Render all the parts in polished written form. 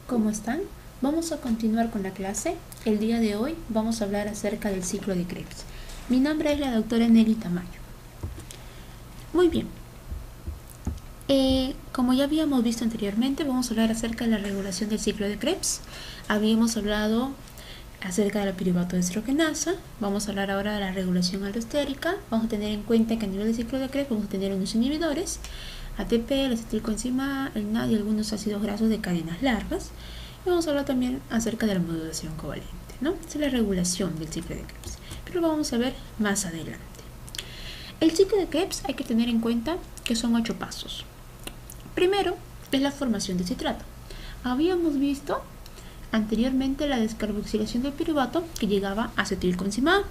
¿Cómo están? Vamos a continuar con la clase. El día de hoy vamos a hablar acerca del ciclo de Krebs. Mi nombre es la doctora Nelly Tamayo. Muy bien. Como ya habíamos visto anteriormente, vamos a hablar acerca de la regulación del ciclo de Krebs. Habíamos hablado acerca de la piruvato deshidrogenasa. Vamos a hablar ahora de la regulación alostérica. Vamos a tener en cuenta que a nivel del ciclo de Krebs vamos a tener unos inhibidores, ATP, el acetilcoenzima A, el NAD y algunos ácidos grasos de cadenas largas. Y vamos a hablar también acerca de la modulación covalente, ¿no? Esta es la regulación del ciclo de Krebs, pero lo vamos a ver más adelante. El ciclo de Krebs hay que tener en cuenta que son 8 pasos. Primero es la formación de citrato. Habíamos visto anteriormente la descarboxilación del piruvato que llegaba a acetilcoenzima A,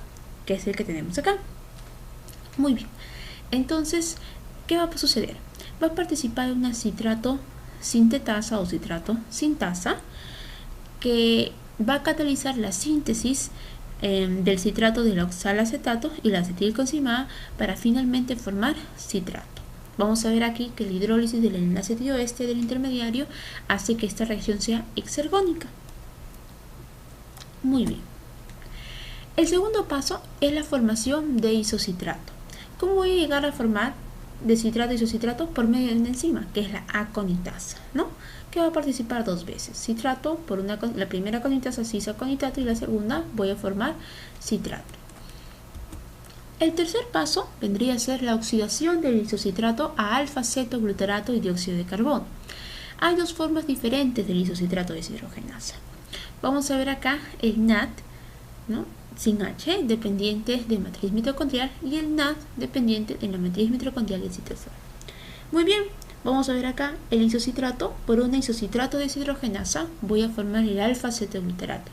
que es el que tenemos acá. Muy bien. Entonces, ¿qué va a suceder? Va a participar una citrato sintetasa o citrato sintasa que va a catalizar la síntesis del citrato del oxalacetato y la acetilcoenzima A para finalmente formar citrato. Vamos a ver aquí que la hidrólisis del enlace tioeste del intermediario hace que esta reacción sea exergónica. Muy bien. El segundo paso es la formación de isocitrato. ¿Cómo voy a llegar a formar de citrato y isocitrato? Por medio de una enzima, que es la aconitasa, ¿no? Que va a participar dos veces. Citrato, por la primera aconitasa cisaconitato y la segunda voy a formar citrato. El tercer paso vendría a ser la oxidación del isocitrato a alfa-cetoglutarato y dióxido de carbono. Hay dos formas diferentes del isocitrato deshidrogenasa. Vamos a ver acá el NAD, ¿no? Sin H, dependiente de matriz mitocondrial, y el NAD dependiente de la matriz mitocondrial del citosol. Muy bien, vamos a ver acá el isocitrato. Por una isocitrato deshidrogenasa voy a formar el alfa-cetoglutarato.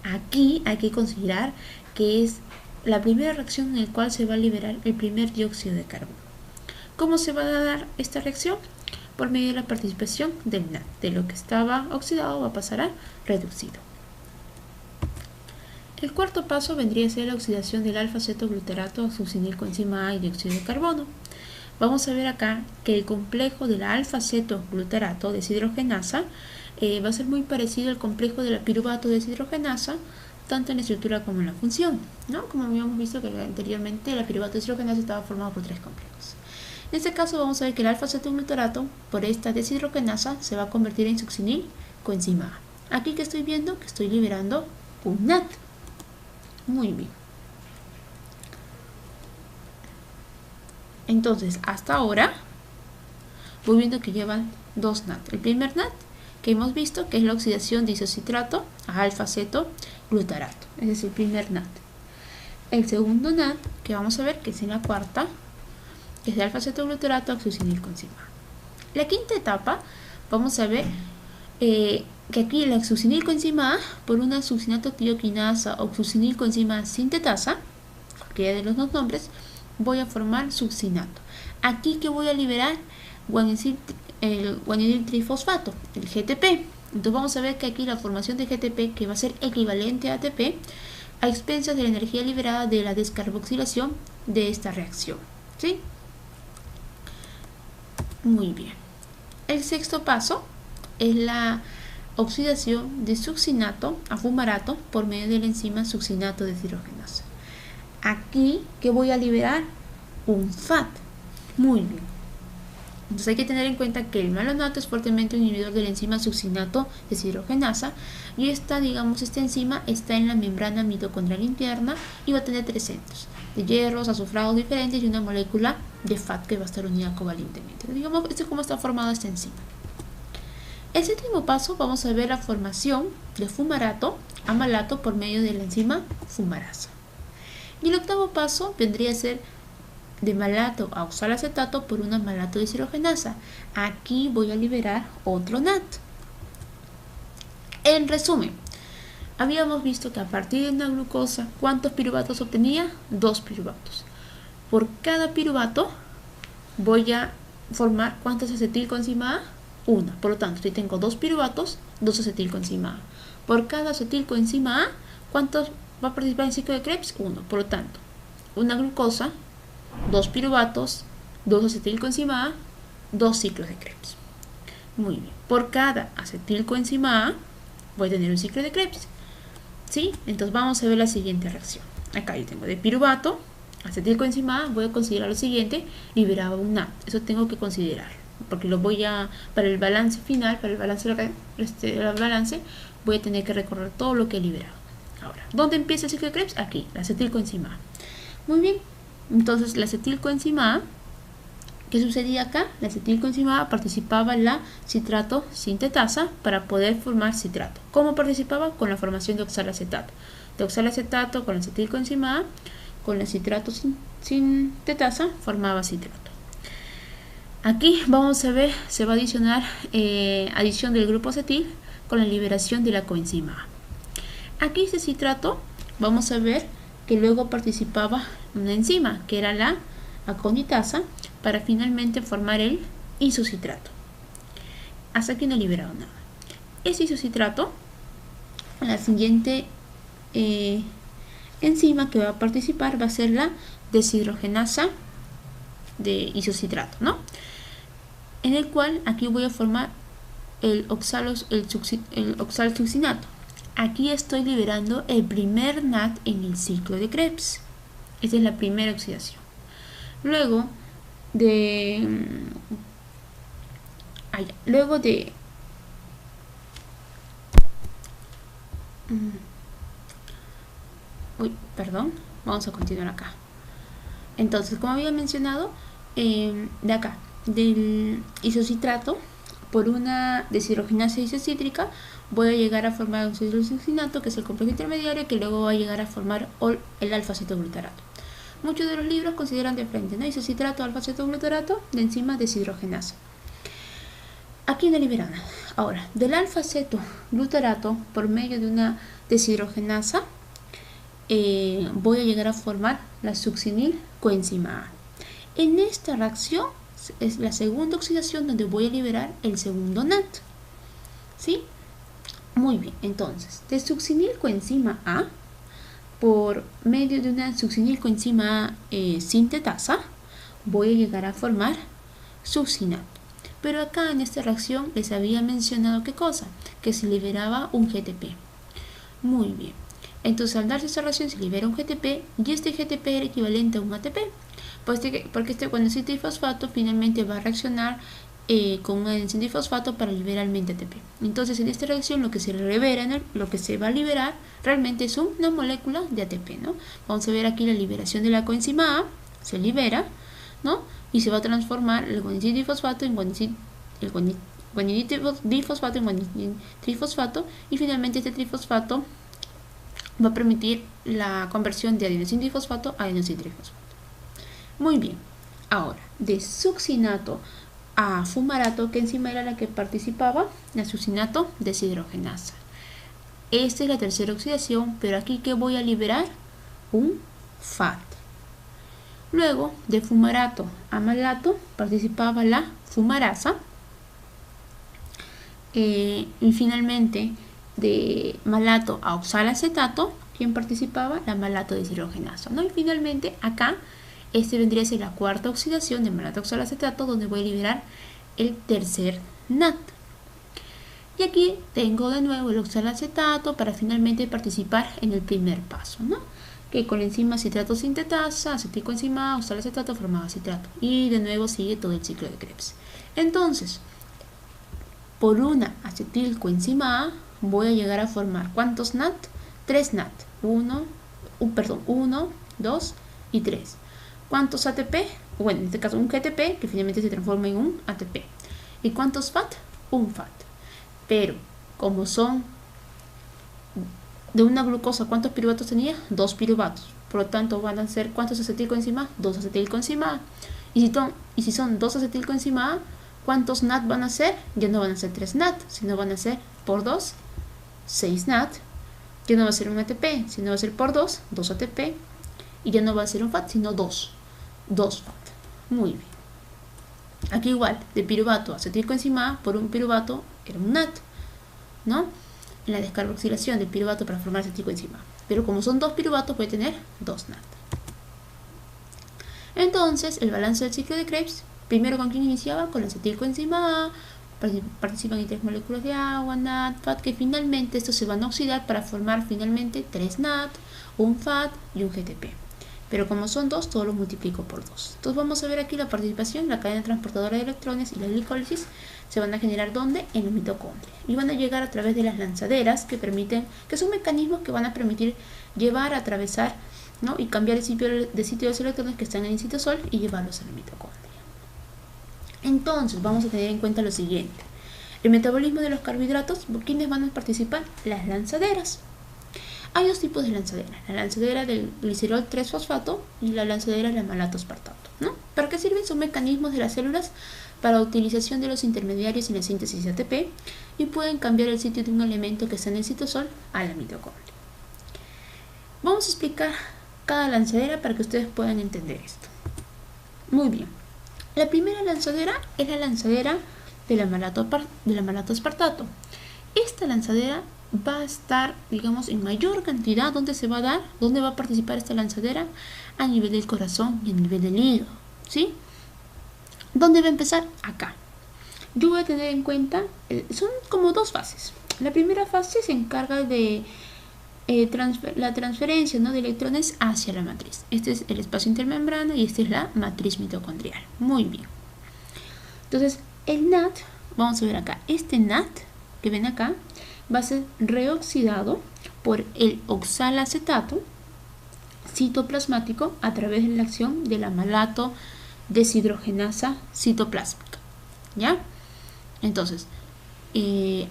Aquí hay que considerar que es la primera reacción en la cual se va a liberar el primer dióxido de carbono. ¿Cómo se va a dar esta reacción? Por medio de la participación del NAD. De lo que estaba oxidado va a pasar a reducido. El cuarto paso vendría a ser la oxidación del alfa-cetoglutarato a succinilcoenzima A y dióxido de carbono. Vamos a ver acá que el complejo de la alfa-cetoglutarato deshidrogenasa va a ser muy parecido al complejo de la piruvato deshidrogenasa, tanto en la estructura como en la función, ¿no? Como habíamos visto que anteriormente la piruvato deshidrogenasa estaba formado por 3 complejos. En este caso vamos a ver que el alfa-cetoglutarato por esta deshidrogenasa se va a convertir en succinilcoenzima A. Aquí que estoy viendo que estoy liberando un NAD. Muy bien. Entonces, hasta ahora voy viendo que llevan dos NAD. El primer NAD que hemos visto que es la oxidación de isocitrato a alfa-cetoglutarato. Ese es el primer NAD. El segundo NAD que vamos a ver que es en la cuarta, que es de alfa-cetoglutarato a succinilcoenzima A. La quinta etapa vamos a ver que aquí la succinilcoenzima A por una succinatotioquinasa o succinilcoenzima sintetasa, cualquiera de los dos nombres, voy a formar succinato. Aquí que voy a liberar el guanidil trifosfato, el GTP. Entonces vamos a ver que aquí la formación de GTP, que va a ser equivalente a ATP, a expensas de la energía liberada de la descarboxilación de esta reacción, ¿sí? Muy bien. El sexto paso es la oxidación de succinato a fumarato por medio de la enzima succinato deshidrogenasa. Aquí que voy a liberar un FAT. Muy bien. Entonces hay que tener en cuenta que el malonato es fuertemente un inhibidor de la enzima succinato deshidrogenasa y esta enzima está en la membrana mitocondrial interna y va a tener 3 centros de hierros, azufrados diferentes y una molécula de FAT que va a estar unida covalentemente. Digamos, esto es cómo está formada esta enzima. El séptimo paso vamos a ver la formación de fumarato a malato por medio de la enzima fumarasa. Y el octavo paso vendría a ser de malato a oxalacetato por una malato deshidrogenasa. Aquí voy a liberar otro NAD. En resumen, habíamos visto que a partir de una glucosa, ¿cuántos piruvatos obtenía? 2 piruvatos. Por cada piruvato voy a formar ¿cuántos acetilcoenzima A? 1. Por lo tanto, si tengo 2 piruvatos, 2 acetilcoenzima A. Por cada acetilcoenzima A, ¿cuántos va a participar en el ciclo de Krebs? 1. Por lo tanto, una glucosa, 2 piruvatos, 2 acetilcoenzima A, 2 ciclos de Krebs. Muy bien. Por cada acetilcoenzima A voy a tener un ciclo de Krebs. ¿Sí? Entonces vamos a ver la siguiente reacción. Acá yo tengo de piruvato, acetilcoenzima A, voy a considerar lo siguiente, liberaba un NAT. Eso tengo que considerar, porque lo voy a, para el balance final, para el balance voy a tener que recorrer todo lo que he liberado. Ahora, ¿dónde empieza el ciclo de Krebs? Aquí, la acetilcoenzima A. Muy bien, entonces la acetilcoenzima A, ¿qué sucedía acá? La acetilcoenzima A participaba en la citrato sintetasa para poder formar citrato. ¿Cómo participaba? Con la formación de oxalacetato. De oxalacetato con la acetilcoenzima A, con la citrato sintetasa formaba citrato. Aquí vamos a ver, se va a adicionar adición del grupo acetil con la liberación de la coenzima A. Aquí este citrato, vamos a ver que luego participaba una enzima, que era la aconitasa, para finalmente formar el isocitrato. Hasta aquí no he liberado nada. Este isocitrato, la siguiente enzima que va a participar va a ser la deshidrogenasa de isocitrato, ¿no? En el cual aquí voy a formar el oxalsuccinato. Aquí estoy liberando el primer NAT en el ciclo de Krebs. Esta es la primera oxidación. Luego vamos a continuar acá. Entonces, como había mencionado, de acá, del isocitrato, por una deshidrogenasa isocítrica, voy a llegar a formar un oxalsuccinato, que es el complejo intermediario, que luego va a llegar a formar el alfa-cetoglutarato. Muchos de los libros consideran de frente, ¿no? Isocitrato, alfa-cetoglutarato, de enzima deshidrogenasa. Aquí no libera nada. Ahora, del alfa-cetoglutarato, por medio de una deshidrogenasa, voy a llegar a formar la succinil coenzima A. En esta reacción es la segunda oxidación donde voy a liberar el segundo NAT. ¿Sí? Muy bien, entonces, de succinil coenzima A, por medio de una succinil coenzima A sintetasa, voy a llegar a formar succinato. Pero acá en esta reacción les había mencionado ¿qué cosa? Que se liberaba un GTP. Muy bien. Entonces al darse esta reacción se libera un GTP y este GTP era equivalente a un ATP. Porque cuando es trifosfato finalmente va a reaccionar con un adenosín trifosfato para liberar el ATP. Entonces en esta reacción lo que se va a liberar realmente es una molécula de ATP, ¿no? Vamos a ver aquí la liberación de la coenzima A, se libera, ¿no? Y se va a transformar el guanosín difosfato en guanosín difosfato en guanosín trifosfato, y finalmente este trifosfato va a permitir la conversión de adenosín difosfato a adenosín trifosfato. Muy bien, ahora de succinato a fumarato, ¿qué enzima era la que participaba? La succinato deshidrogenasa. Esta es la tercera oxidación, pero aquí ¿qué voy a liberar? Un FAT. Luego, de fumarato a malato, participaba la fumarasa. Y finalmente, de malato a oxalacetato, ¿quién participaba? La malato deshidrogenasa, ¿no? Y finalmente, acá, vendría a ser la cuarta oxidación de malato a oxalacetato, donde voy a liberar el tercer NAT. Y aquí tengo de nuevo el oxalacetato para finalmente participar en el primer paso, ¿no? Que con la enzima citrato sintetasa, acetilcoenzima A, oxalacetato formaba citrato. Y de nuevo sigue todo el ciclo de Krebs. Entonces, por una acetilcoenzima A voy a llegar a formar ¿cuántos NAT? 3 NAT. 1, 2 y 3. ¿Cuántos ATP? Bueno, en este caso un GTP, que finalmente se transforma en un ATP. ¿Y cuántos FAT? Un FAT. Pero, como son de una glucosa, ¿cuántos piruvatos tenía? 2 piruvatos. Por lo tanto, van a ser ¿cuántos acetilcoenzima A? 2 acetilcoenzima A. Y si son 2 acetilcoenzima A, ¿cuántos NAT van a ser? Ya no van a ser 3 NAT, sino van a ser por 2, 6 NAT. Ya no va a ser un ATP, sino va a ser por 2, 2 ATP. Y ya no va a ser un FAT, sino 2 FAT. Muy bien. Aquí igual, de piruvato a acetilcoenzima A, por un piruvato era un NAT, ¿no? En la descarboxilación del piruvato para formar acetilcoenzima A. Pero como son 2 piruvatos, voy a tener 2 NAT. Entonces, el balance del ciclo de Krebs, primero con quién iniciaba, con la acetilcoenzima A, participan en 3 moléculas de agua, NAD, FAT, que finalmente estos se van a oxidar para formar finalmente 3 NAD, un FAT y un GTP. Pero como son 2, todo lo multiplico por 2. Entonces vamos a ver aquí la participación, la cadena transportadora de electrones y la glicólisis se van a generar ¿dónde? En la mitocondria. Y van a llegar a través de las lanzaderas que son mecanismos que van a permitir llevar, atravesar, ¿no? Y cambiar de sitio de los electrones que están en el citosol y llevarlos a la mitocondria. Entonces vamos a tener en cuenta lo siguiente. El metabolismo de los carbohidratos, ¿quiénes van a participar? Las lanzaderas. Hay dos tipos de lanzaderas, la lanzadera del glicerol 3-fosfato y la lanzadera del malatoaspartato, ¿no? ¿Para qué sirven? Son mecanismos de las células para utilización de los intermediarios en la síntesis de ATP y pueden cambiar el sitio de un elemento que está en el citosol a la mitocondria. Vamos a explicar cada lanzadera para que ustedes puedan entender esto. Muy bien. La primera lanzadera es la lanzadera de la malatoaspartato. Esta lanzadera va a estar, digamos, en mayor cantidad. ¿Dónde se va a dar? ¿Dónde va a participar esta lanzadera? A nivel del corazón y a nivel del hígado, ¿sí? ¿Dónde va a empezar? Acá. Yo voy a tener en cuenta, son como dos fases. La primera fase se encarga de la transferencia, ¿no?, de electrones hacia la matriz. Este es el espacio intermembrana y esta es la matriz mitocondrial. Muy bien. Entonces, el NAD, vamos a ver acá, este NAD que ven acá, va a ser reoxidado por el oxalacetato citoplasmático a través de la acción de la malato deshidrogenasa citoplásmica, ¿ya? Entonces,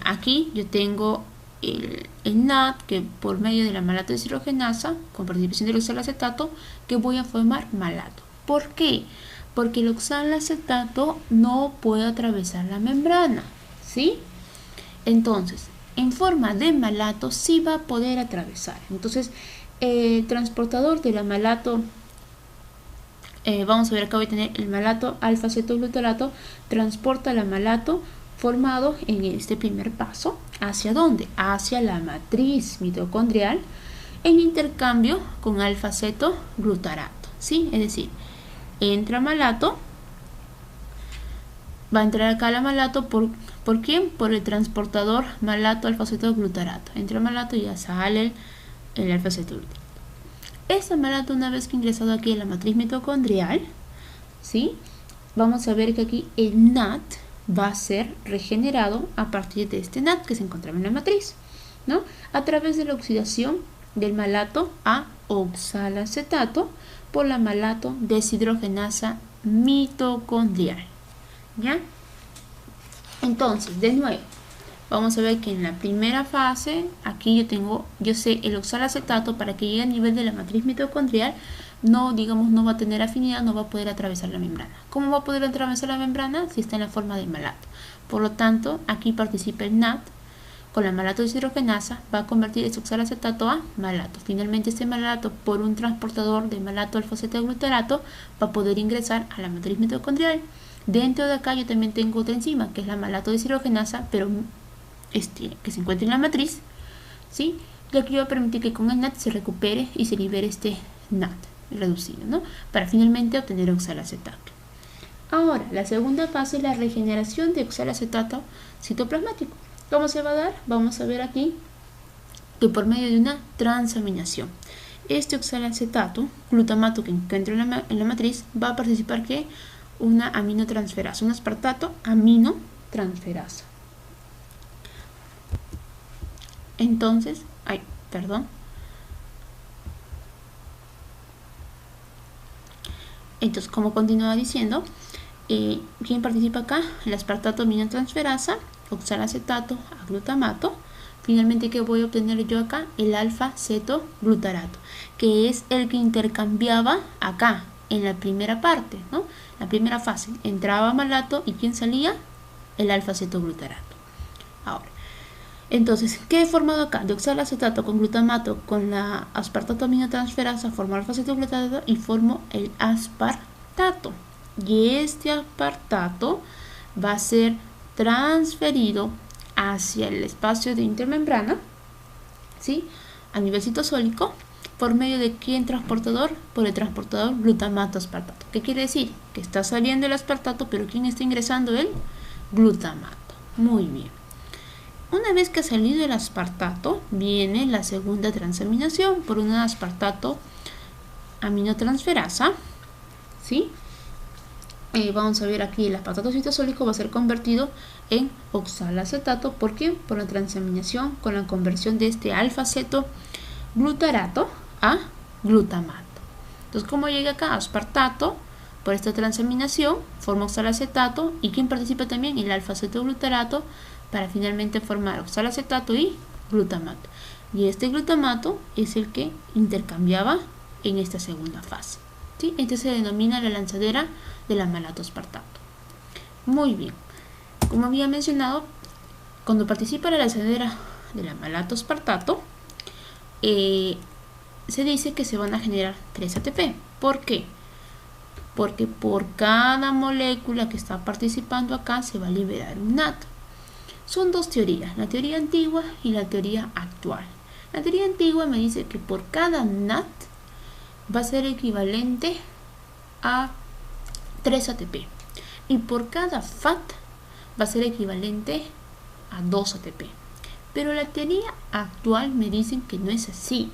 aquí yo tengo el NAD que por medio de la malato deshidrogenasa con participación del oxalacetato que voy a formar malato. ¿Por qué? Porque el oxalacetato no puede atravesar la membrana, ¿sí? Entonces, en forma de malato sí va a poder atravesar. Entonces, el transportador de la malato, vamos a ver, acá voy a tener el malato alfa-cetoglutarato, transporta la malato formado en este primer paso. ¿Hacia dónde? Hacia la matriz mitocondrial en intercambio con alfa-cetoglutarato, ¿sí? Es decir, entra malato, va a entrar acá la malato ¿por quién? Por el transportador malato alfa-cetoglutarato. Entra malato y ya sale el alfa-cetoglutarato. Esta malato, una vez que ha ingresado aquí en la matriz mitocondrial, ¿sí?, vamos a ver que aquí el NAD va a ser regenerado a partir de este NAD que se encontraba en la matriz, ¿no?, a través de la oxidación del malato a oxalacetato por la malato deshidrogenasa mitocondrial, ¿ya? Entonces, de nuevo, vamos a ver que en la primera fase, aquí yo sé el oxalacetato para que llegue a nivel de la matriz mitocondrial, no va a tener afinidad, no va a poder atravesar la membrana. ¿Cómo va a poder atravesar la membrana? Si está en la forma de malato. Por lo tanto, aquí participa el NAD con la malato deshidrogenasa, va a convertir ese oxalacetato a malato. Finalmente, este malato, por un transportador de malato alfa-cetoglutarato, va a poder ingresar a la matriz mitocondrial. Dentro de acá yo también tengo otra enzima, que es la malato deshidrogenasa, pero que se encuentra en la matriz, ¿sí? Lo que va a permitir que con el NAD se recupere y se libere este NAD reducido, ¿no?, para finalmente obtener oxalacetato. Ahora, la segunda fase es la regeneración de oxalacetato citoplasmático. ¿Cómo se va a dar? Vamos a ver aquí que por medio de una transaminación. Este oxalacetato, glutamato que encuentra en la matriz, va a participar que una aminotransferasa, un aspartato aminotransferasa. Entonces, Entonces, como continuaba diciendo, ¿quién participa acá? El aspartato aminotransferasa, oxalacetato a glutamato. Finalmente, ¿qué voy a obtener yo acá? El alfa-cetoglutarato, que es el que intercambiaba acá en la primera parte, ¿no? La primera fase, entraba malato y ¿quién salía? El alfa-cetoglutarato. Ahora, entonces, ¿qué he formado acá? De oxalacetato con glutamato con la aspartato aminotransferasa formo alfa-cetoglutarato y formo el aspartato. Y este aspartato va a ser transferido hacia el espacio de intermembrana, ¿sí?, a nivel citosólico, por medio de ¿quién transportador? Por el transportador glutamato aspartato. ¿Qué quiere decir? Que está saliendo el aspartato, pero ¿quién está ingresando? El glutamato. Muy bien. Una vez que ha salido el aspartato, viene la segunda transaminación por una aspartato aminotransferasa, ¿sí? Vamos a ver aquí, el aspartato citosólico va a ser convertido en oxalacetato. ¿Por qué? Por la transaminación con la conversión de este alfa-ceto-glutarato a glutamato. Entonces, ¿cómo llega acá? Aspartato, por esta transaminación, forma oxalacetato. ¿Y quién participa también? El alfa-cetoglutarato, para finalmente formar oxalacetato y glutamato. Y este glutamato es el que intercambiaba en esta segunda fase, ¿sí? Este se denomina la lanzadera de la malato-aspartato. Muy bien. Como había mencionado, cuando participa la lanzadera de la malato-aspartato, se dice que se van a generar 3 ATP. ¿Por qué? Porque por cada molécula que está participando acá se va a liberar un NAT. Son dos teorías, la teoría antigua y la teoría actual. La teoría antigua me dice que por cada NAT va a ser equivalente a 3 ATP. Y por cada FAT va a ser equivalente a 2 ATP. Pero la teoría actual me dicen que no es así,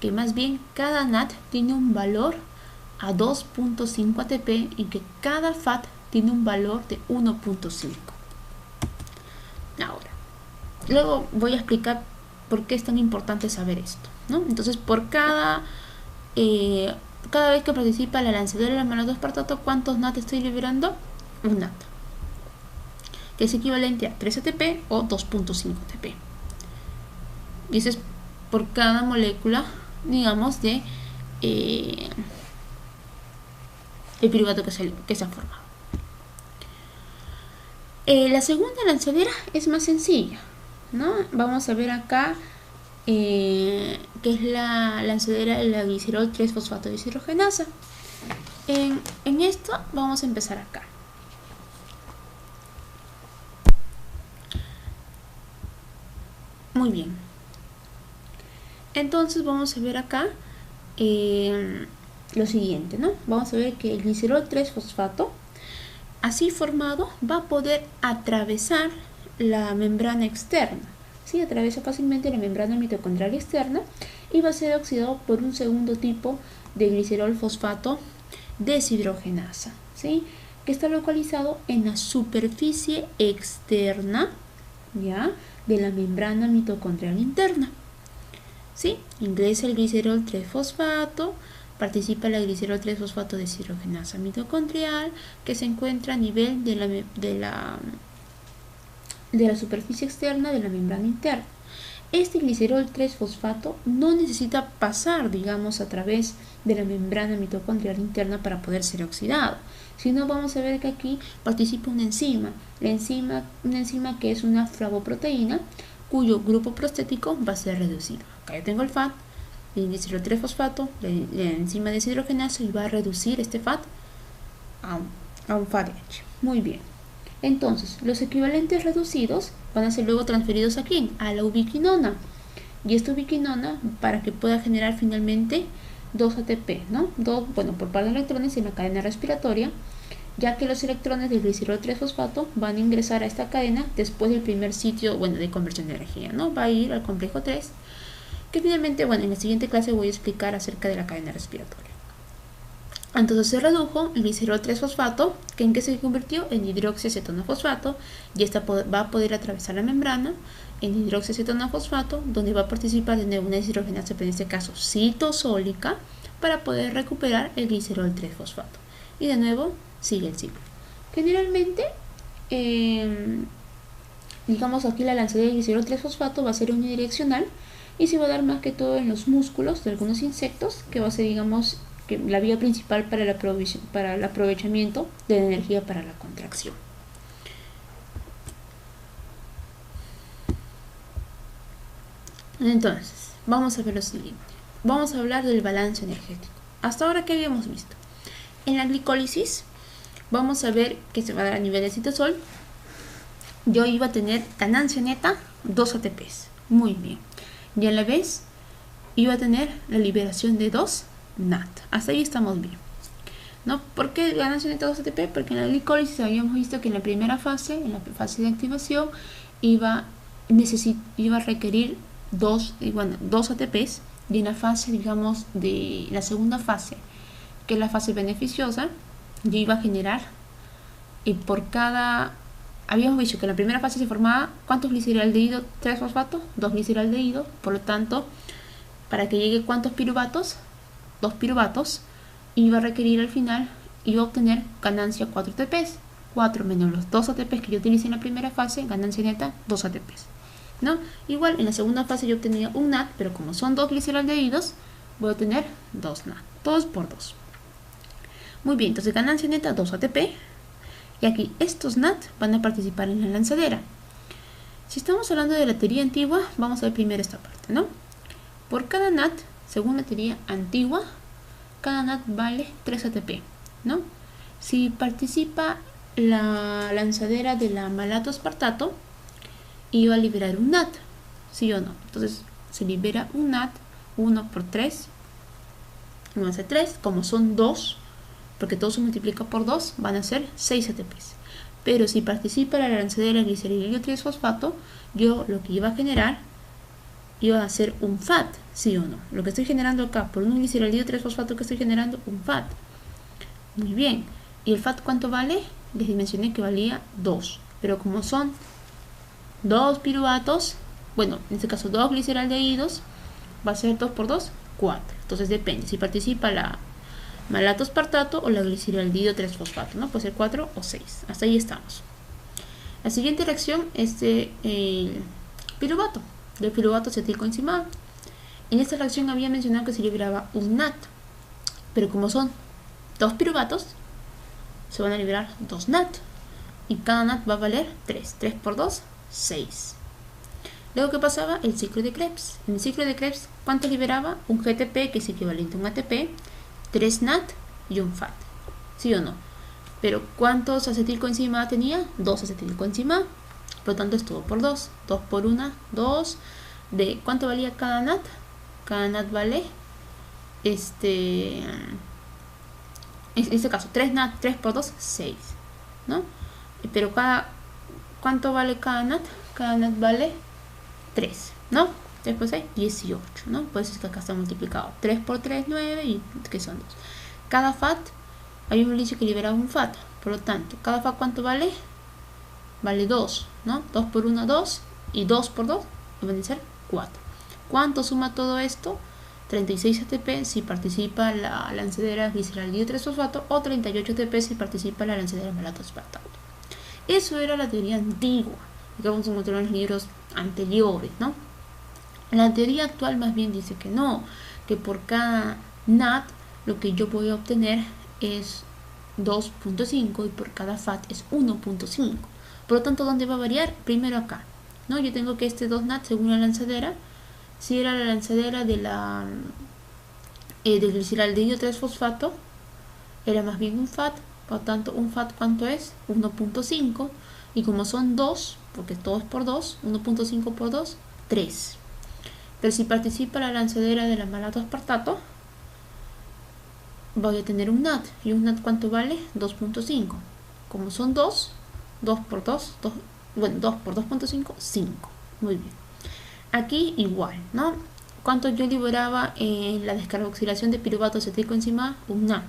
que más bien cada NAT tiene un valor a 2.5 ATP y que cada FAT tiene un valor de 1.5. Ahora, luego voy a explicar por qué es tan importante saber esto, ¿no? Entonces, por cada vez que participa la lanzadera de la malato-aspartato, ¿cuántos NAT estoy liberando? Un NAT, que es equivalente a 3 ATP o 2.5 ATP. Y eso es por cada molécula, digamos, de el piruvato que se ha formado. La segunda lanzadera es más sencilla, ¿no? Vamos a ver acá que es la lanzadera de la glicerol 3-fosfato deshidrogenasa. En esto vamos a empezar acá. Muy bien. Entonces vamos a ver acá lo siguiente, ¿no? Vamos a ver que el glicerol 3-fosfato, así formado, va a poder atravesar la membrana externa, ¿sí? Atraviesa fácilmente la membrana mitocondrial externa y va a ser oxidado por un segundo tipo de glicerol fosfato deshidrogenasa, ¿sí? Que está localizado en la superficie externa, ¿ya?, de la membrana mitocondrial interna, ¿sí? Ingresa el glicerol 3-fosfato, participa la glicerol 3-fosfato deshidrogenasa mitocondrial, que se encuentra a nivel de la superficie externa de la membrana interna. Este glicerol 3-fosfato no necesita pasar, digamos, a través de la membrana mitocondrial interna para poder ser oxidado, sino vamos a ver que aquí participa una enzima, una enzima que es una flavoproteína, cuyo grupo prostético va a ser reducido. Acá yo tengo el FAT, el glicerol 3-fosfato, la enzima deshidrogenasa, y va a reducir este FAT a un FADH. Muy bien. Entonces, los equivalentes reducidos van a ser luego transferidos ¿a quién? A la ubiquinona. Y esta ubiquinona, para que pueda generar finalmente 2 ATP, ¿no? Por par de electrones en la cadena respiratoria, ya que los electrones del glicerol 3-fosfato van a ingresar a esta cadena después del primer sitio, de conversión de energía, ¿no? Va a ir al complejo 3, que finalmente, en la siguiente clase voy a explicar acerca de la cadena respiratoria. Entonces se redujo el glicerol 3-fosfato, que ¿en qué se convirtió? En hidroxiacetona-fosfato, y esta va a poder atravesar la membrana en hidroxiacetona-fosfato, donde va a participar de nuevo una deshidrogenasa, pero en este caso citosólica, para poder recuperar el glicerol 3-fosfato. Y de nuevo sigue el ciclo. Generalmente, digamos aquí la lanzadera del glicerol 3-fosfato va a ser unidireccional y se va a dar más que todo en los músculos de algunos insectos, que va a ser, digamos, la vía principal para el aprovechamiento de la energía para la contracción. Entonces, vamos a ver lo siguiente. Vamos a hablar del balance energético. Hasta ahora, ¿qué habíamos visto? En la glicólisis, vamos a ver que se va a dar a nivel de citosol. Yo iba a tener ganancia neta 2 ATPs. Muy bien. Y a la vez, iba a tener la liberación de 2 NAT. Hasta ahí estamos bien. ¿no? ¿Por qué ganancia neta 2 ATP? Porque en la glicólisis habíamos visto que en la primera fase, en la fase de activación, iba a requerir 2 ATPs, y en la fase, digamos, de la segunda fase, que es la fase beneficiosa, yo iba a generar, y por cada, habíamos visto que en la primera fase se formaba, ¿cuántos gliceraldehídos? 3 fosfatos, 2 gliceraldehídos, por lo tanto, para que llegue ¿cuántos piruvatos? 2 piruvatos, iba a requerir al final, iba a obtener ganancia 4 ATPs, 4 menos los 2 ATPs que yo utilicé en la primera fase, ganancia neta 2 ATPs, ¿no? Igual en la segunda fase yo obtenía un NAT, pero como son 2 gliceraldehídos, voy a obtener 2 NAT, 2 por 2. Muy bien, entonces ganancia neta 2 ATP, y aquí estos NAT van a participar en la lanzadera. Si estamos hablando de la teoría antigua, vamos a ver primero esta parte, ¿no? Por cada NAT, según la teoría antigua, cada NAT vale 3 ATP, ¿no? Si participa la lanzadera de la malato aspartato, iba a liberar un NAT, ¿sí o no? Entonces se libera un NAT, 1 por 3, 1 hace 3, como son 2, porque todo se multiplica por 2, van a ser 6 ATPs. Pero si participa la lanzadera glicerilio 3-fosfato, yo lo que iba a generar iba a ser un FAT, ¿sí o no? Lo que estoy generando acá, por un gliceraldehído 3-fosfato que estoy generando, un FAT. Muy bien. ¿Y el FAT cuánto vale? Les mencioné que valía 2. Pero como son 2 piruvatos, bueno, en este caso 2 gliceraldehídos, va a ser 2 por 2, 4. Entonces depende si participa la malato aspartato o la gliceraldehído 3-fosfato, ¿no? Puede ser 4 o 6. Hasta ahí estamos. La siguiente reacción es de piruvato, del piruvato acetilcoenzima. En esta reacción había mencionado que se liberaba un NAT, pero como son 2 piruvatos, se van a liberar 2 NAT, y cada NAT va a valer 3. 3 por 2, 6. Luego, ¿qué pasaba? El ciclo de Krebs. En el ciclo de Krebs, ¿cuánto liberaba? Un GTP, que es equivalente a un ATP, 3 NAT y un FAT, ¿sí o no? Pero ¿cuántos acetilcoenzima tenía? 2 acetilcoenzima, por lo tanto es todo por 2. 2 por 1, 2. ¿De cuánto valía cada NAT? Cada NAT vale, en este caso, 3 NAT, 3 por 2, 6, ¿no? Pero ¿cuánto vale cada NAT? Cada NAT vale 3, ¿no? 3 por 6, 18, ¿no? Por eso es que acá está multiplicado. 3 por 3, 9, y que son 2. Cada FAT, hay un dicho que liberaba un FAT, por lo tanto, ¿cada FAT cuánto vale? Vale 2, ¿no? 2 por 1, 2, y 2 por 2, van a ser 4. ¿Cuánto suma todo esto? 36 ATP si participa la lanzadera gliceraldehído 3-fosfato, o 38 ATP si participa la lanzadera malato aspartato. Eso era la teoría antigua, que vamos a encontrar en los libros anteriores, ¿no? La teoría actual más bien dice que no, que por cada NAT lo que yo voy a obtener es 2.5 y por cada FAT es 1.5. Por lo tanto, ¿dónde va a variar? Primero acá, ¿no? Yo tengo que este 2 NAT según la lanzadera, si era la lanzadera de la del gliceraldehído 3-fosfato, era más bien un FAT, por lo tanto, un FAT ¿cuánto es? 1.5, y como son 2, porque todo es por 2, 1.5 por 2, 3. Pero si participa la lanzadera de la malato aspartato, voy a tener un NAT. ¿Y un NAT cuánto vale? 2.5. Como son 2, 2 por 2, 2, bueno, 2 por 2.5, 5. Muy bien. Aquí igual, ¿no? ¿Cuánto yo liberaba en la descarboxilación de piruvato acetilcoenzima? Un NAT.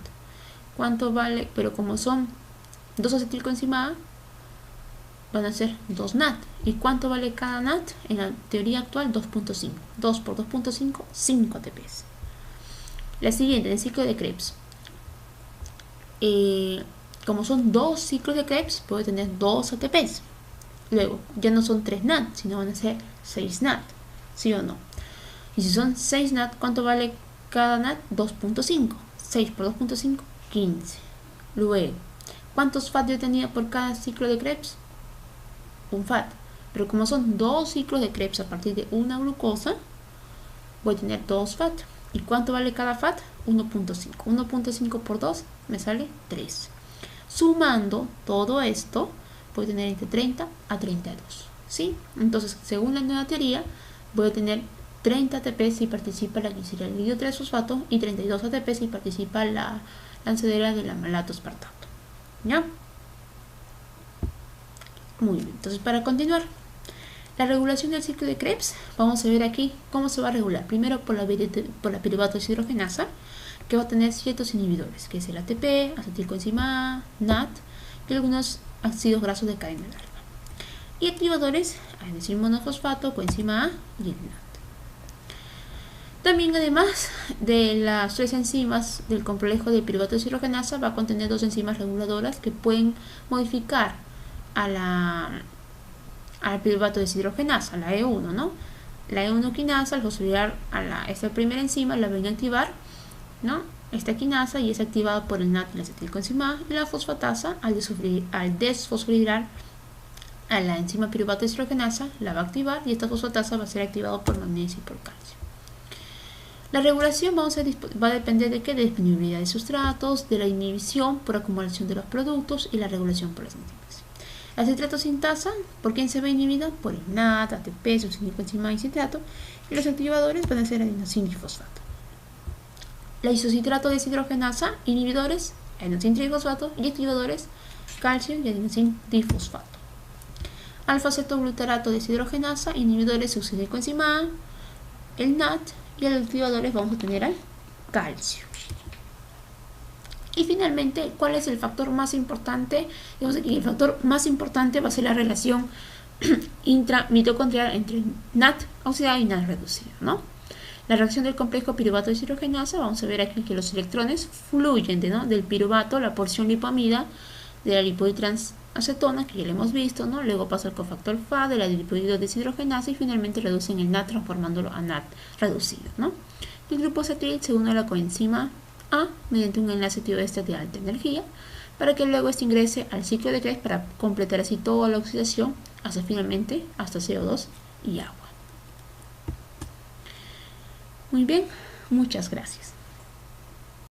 ¿Cuánto vale? Pero como son 2 acetilcoenzima, van a ser 2 NAT. ¿Y cuánto vale cada NAT? En la teoría actual, 2.5. 2 por 2.5, 5 ATPs. La siguiente, en el ciclo de Krebs. Como son 2 ciclos de Krebs, puedo tener 2 ATPs. Luego, ya no son 3 NAT, sino van a ser 6 NAT. ¿Sí o no? Y si son 6 NAT, ¿cuánto vale cada NAT? 2.5. 6 por 2.5, 15. Luego, ¿cuántos FAT yo tenía por cada ciclo de Krebs? Un FAT. Pero como son 2 ciclos de Krebs a partir de una glucosa, voy a tener 2 FAT. ¿Y cuánto vale cada FAT? 1.5. 1.5 por 2 me sale 3. Sumando todo esto, voy a tener entre 30 a 32. ¿Sí? Entonces, según la nueva teoría, voy a tener 30 ATP si participa la gliceraldehído 3-fosfato y 32 ATP si participa la lanzadera del amalato aspartato. ¿Ya? Muy bien, entonces para continuar, la regulación del ciclo de Krebs, vamos a ver aquí cómo se va a regular. Primero por la piruvato deshidrogenasa, que va a tener ciertos inhibidores, que es el ATP, acetilcoenzima A, NAT y algunos ácidos grasos de cadena larga. Y activadores, adenosín monofosfato, coenzima A y el NAT. También, además de las 3 enzimas del complejo de piruvato deshidrogenasa, va a contener 2 enzimas reguladoras que pueden modificar al piruvato deshidrogenasa, la E1, ¿no? La E1 quinasa, al fosforilar esta primera enzima, la ven a activar, ¿no? Esta quinasa, y es activada por el NAT y la acetilcoenzima A, y la fosfatasa, al desfosforilar a la enzima piruvato deshidrogenasa, la va a activar, y esta fosfatasa va a ser activada por magnesio y por calcio. La regulación va a depender de qué, de disponibilidad de sustratos, de la inhibición por acumulación de los productos y la regulación por las enzimas. La citrato sintasa, ¿por quién se ve inhibida? Por el NAT, ATP, succinilcoenzima y citrato, y los activadores van a ser adenosín trifosfato. La isocitrato deshidrogenasa, inhibidores, adenosín trifosfato, y activadores, calcio y adenosín difosfato. Alfa-cetoglutarato deshidrogenasa, inhibidores, succinilcoenzima A, el NAT, y los activadores vamos a tener al calcio. Y finalmente, ¿cuál es el factor más importante? Digamos que el factor más importante va a ser la relación intramitocondrial entre NAT oxidado y NAT reducido, ¿no? La reacción del complejo piruvato deshidrogenasa, vamos a ver aquí que los electrones fluyen del piruvato, la porción lipoamida de la lipoidtransacetona, que ya lo hemos visto, ¿no? Luego pasa al cofactor Fa de la lipoido deshidrogenasa y finalmente reducen el NAT transformándolo a NAT reducido, ¿no? El grupo acetil se une a la coenzima A mediante un enlace tioéster de alta energía para que luego este ingrese al ciclo de Krebs para completar así toda la oxidación hasta finalmente hasta CO2 y agua. Muy bien, muchas gracias.